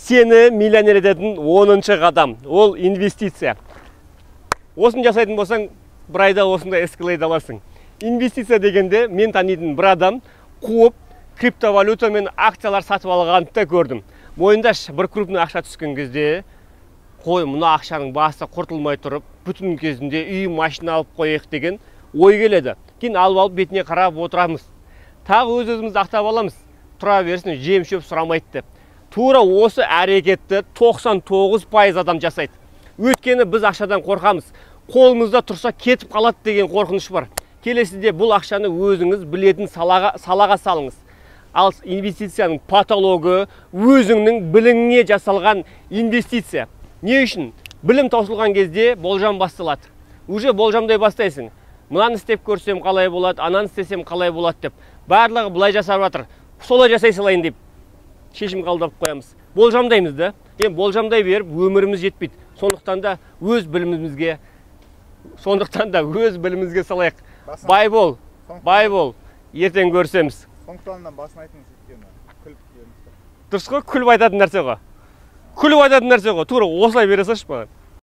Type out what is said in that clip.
Сені миллионер ететін 10-шы қадам. Ол инвестиция. Осын жасайтын болсаң, бір айда осындай эскалейт аласың. Инвестиция дегенде мен танитын бір адам қуып криптовалюта мен акциялар сатып алғанды көрдім. Мойындаш, бір крупный ақша түскен кезде, қой, мұна ақшаның басы құртылмай тұрып, бүтін кезінде үй, машина алып қойық деген ой келеді. Кейін алып бетіне қарап отырамыз. Тағы өз-өзімізді ақтап аламыз. Тұра берсін, жем шөп сұрамайды деп. Тура осы әрекетті 99% адам жасайды. Өйткені біз ақшадан қорқамыз. Қолымызда тұрса кетіп қалады деген қорқыныш бар. Келесіде бұл ақшаны өзіңіз білетін салаға салыңыз. Ал инвестицияның патологы өзіңнің біліңіне жасалған инвестиция. Не үшін? Білім таусылған кезде болжам басталады. Уже болжамдай бастайсың. Мынаны істеп көрсем қалай болады, ананы істесем қалай болады деп. Барлығы былай жасап жатыр. Солай жасай салайын деп шешім қабылдап қоямыз. Болжамдаймыз да. Болжамдай беріп өміріміз жетпейді. Сондықтан да өз білімімізге салайық. Бай бол. Ертең көрсеміз. Сондықтан басын айтыңыз еткені. Дұрыс қой, күліп айтатын нәрсе ғой. Тура осылай бере салшы маған.